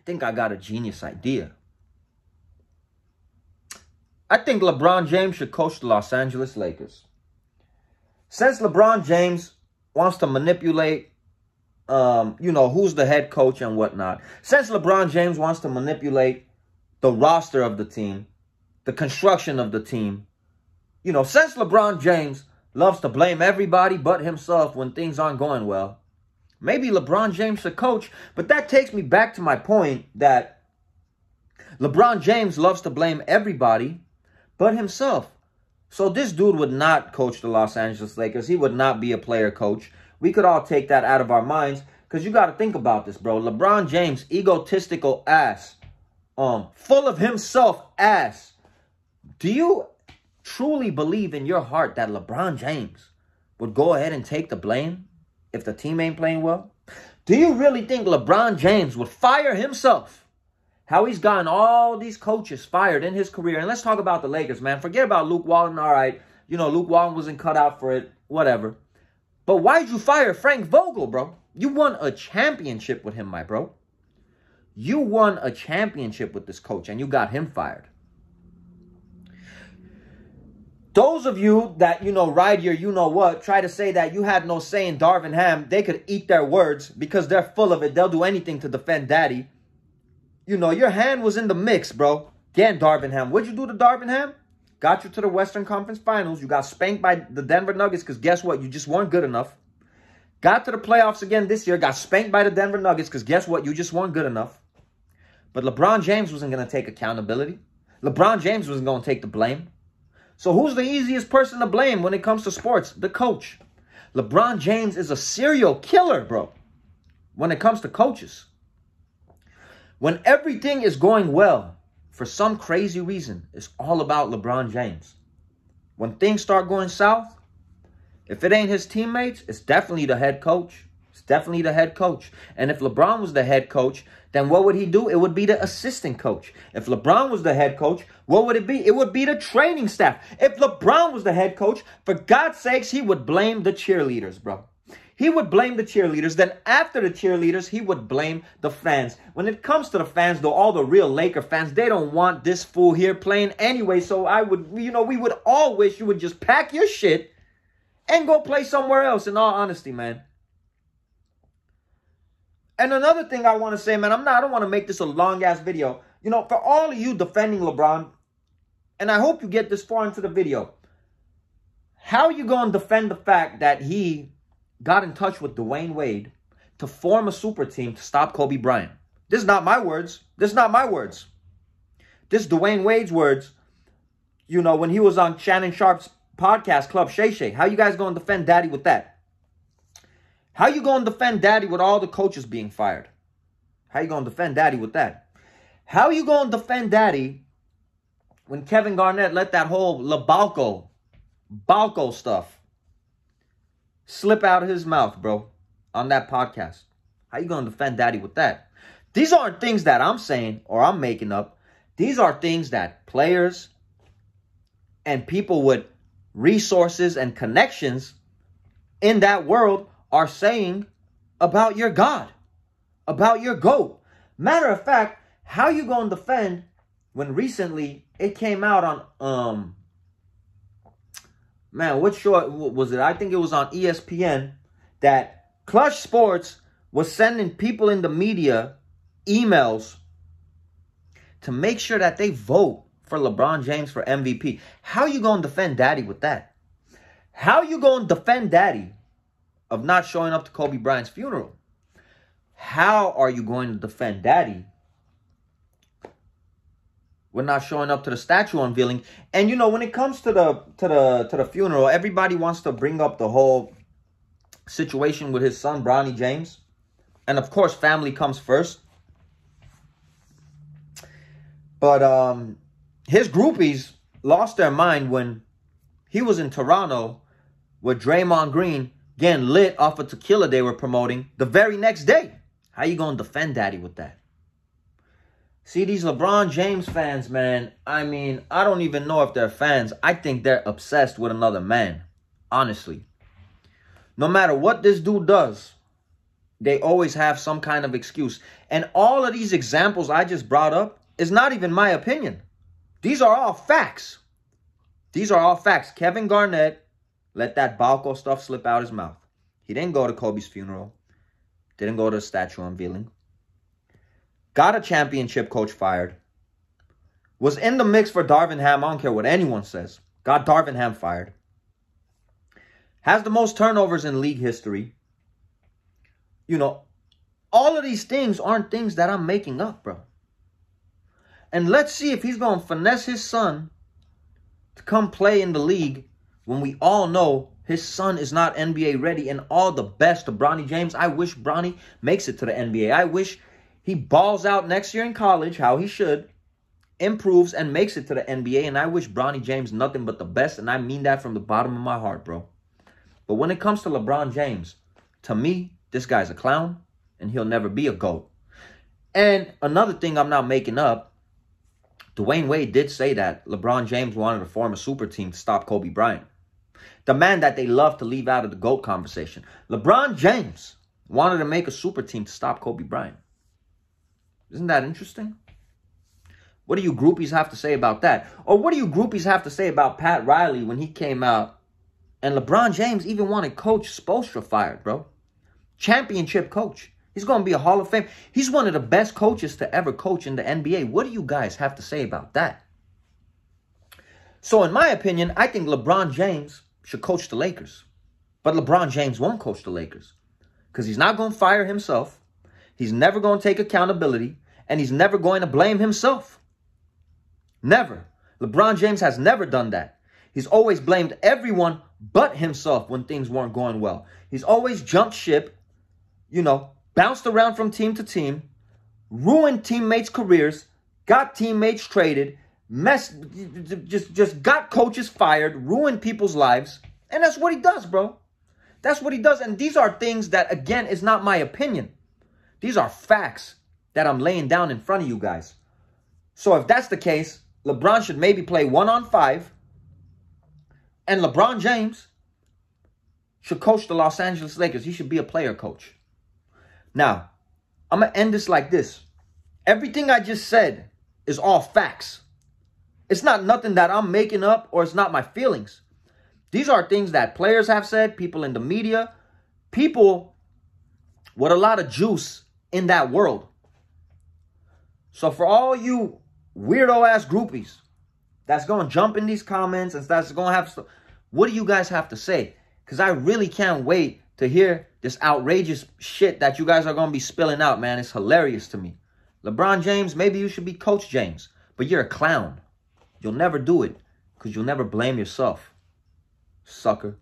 think I got a genius idea. I think LeBron James should coach the Los Angeles Lakers. Since LeBron James wants to manipulate, who's the head coach and whatnot. Since LeBron James wants to manipulate the roster of the team, the construction of the team. Since LeBron James loves to blame everybody but himself when things aren't going well, maybe LeBron James should coach. But that takes me back to my point that LeBron James loves to blame everybody but himself. So this dude would not coach the Los Angeles Lakers. He would not be a player coach. We could all take that out of our minds, because you got to think about this, bro. LeBron James, egotistical ass, full of himself ass. Do you truly believe in your heart that LeBron James would go ahead and take the blame if the team ain't playing well? Do you really think LeBron James would fire himself? How he's gotten all these coaches fired in his career. And let's talk about the Lakers, man. Forget about Luke Walton. All right, Luke Walton wasn't cut out for it. Whatever. But why'd you fire Frank Vogel, bro? You won a championship with him, my bro. You won a championship with this coach, and you got him fired. Those of you that, ride your you-know-what, try to say that you had no say in Darvin Ham, they could eat their words because they're full of it. They'll do anything to defend daddy. Your hand was in the mix, bro. Again, Darvin Ham. What'd you do to Darvin Ham? Got you to the Western Conference Finals. You got spanked by the Denver Nuggets because guess what? You just weren't good enough. Got to the playoffs again this year. Got spanked by the Denver Nuggets because guess what? You just weren't good enough. But LeBron James wasn't going to take accountability. LeBron James wasn't going to take the blame. So who's the easiest person to blame when it comes to sports? The coach. LeBron James is a serial killer, bro, when it comes to coaches. When everything is going well, for some crazy reason, it's all about LeBron James. When things start going south, if it ain't his teammates, it's definitely the head coach. It's definitely the head coach. And if LeBron was the head coach, then what would he do? It would be the assistant coach. If LeBron was the head coach, what would it be? It would be the training staff. If LeBron was the head coach, for God's sakes, he would blame the cheerleaders, bro. He would blame the cheerleaders. Then after the cheerleaders, he would blame the fans. When it comes to the fans, though, all the real Laker fans, they don't want this fool here playing anyway. So we would all wish you would just pack your shit and go play somewhere else, in all honesty, man. And another thing I want to say, man, I don't want to make this a long-ass video. For all of you defending LeBron, and I hope you get this far into the video, how are you going to defend the fact that he got in touch with Dwayne Wade to form a super team to stop Kobe Bryant? This is not my words. This is not my words. This is Dwayne Wade's words, when he was on Shannon Sharp's podcast, Club Shay Shay. How you guys going to defend daddy with that? How you going to defend daddy with all the coaches being fired? How you going to defend daddy with that? How you going to defend daddy when Kevin Garnett let that whole Balco stuff slip out of his mouth, bro, on that podcast? How you going to defend daddy with that? These aren't things that I'm saying or I'm making up. These are things that players and people with resources and connections in that world are saying about your God, about your GOAT. Matter of fact, how you going to defend when recently it came out on, man, what show was it? I think it was on ESPN that Clutch Sports was sending people in the media emails to make sure that they vote for LeBron James for MVP. How you going to defend daddy with that? How you going to defend daddy of not showing up to Kobe Bryant's funeral? How are you going to defend daddy with not showing up to the statue unveiling? And when it comes to the funeral, everybody wants to bring up the whole situation with his son Bronny James, and of course family comes first. But his groupies lost their mind when he was in Toronto with Draymond Green getting lit off a tequila they were promoting the very next day. How you going to defend daddy with that? See, these LeBron James fans, man, I don't even know if they're fans. I think they're obsessed with another man, honestly. No matter what this dude does, they always have some kind of excuse. And all of these examples I just brought up is not even my opinion. These are all facts. These are all facts. Kevin Garnett let that Balco stuff slip out his mouth. He didn't go to Kobe's funeral. Didn't go to the statue unveiling. Got a championship coach fired. Was in the mix for Darvin Ham. I don't care what anyone says. Got Darvin Ham fired. Has the most turnovers in league history. You know, all of these things aren't things that I'm making up, bro. And let's see if he's going to finesse his son to come play in the league when we all know his son is not NBA ready. And all the best to Bronny James. I wish Bronny makes it to the NBA. I wish he balls out next year in college, how he should, improves and makes it to the NBA. And I wish Bronny James nothing but the best. And I mean that from the bottom of my heart, bro. But when it comes to LeBron James, to me, this guy's a clown and he'll never be a GOAT. And another thing I'm not making up, Dwayne Wade did say that LeBron James wanted to form a super team to stop Kobe Bryant. The man that they love to leave out of the GOAT conversation. LeBron James wanted to make a super team to stop Kobe Bryant. Isn't that interesting? What do you groupies have to say about that? Or what do you groupies have to say about Pat Riley when he came out and LeBron James even wanted Coach Spoelstra fired, bro? Championship coach. He's going to be a Hall of Fame. He's one of the best coaches to ever coach in the NBA. What do you guys have to say about that? So in my opinion, I think LeBron James should coach the Lakers. But LeBron James won't coach the Lakers because he's not going to fire himself. He's never going to take accountability. And he's never going to blame himself. Never. LeBron James has never done that. He's always blamed everyone but himself when things weren't going well. He's always jumped ship, you know, bounced around from team to team, ruined teammates' careers, got teammates traded, just got coaches fired, ruined people's lives. And that's what he does, bro. That's what he does. And these are things that, again, is not my opinion. These are facts that I'm laying down in front of you guys. So if that's the case, LeBron should maybe play 1-on-5. And LeBron James should coach the Los Angeles Lakers. He should be a player coach. Now, I'm going to end this like this. Everything I just said is all facts. It's not nothing that I'm making up or it's not my feelings. These are things that players have said, people in the media, people with a lot of juice in that world. So for all you weirdo-ass groupies that's going to jump in these comments and that's going to have stuff, what do you guys have to say? Because I really can't wait to hear this outrageous shit that you guys are going to be spilling out, man. It's hilarious to me. LeBron James, maybe you should be Coach James, but you're a clown. You'll never do it because you'll never blame yourself. Sucker.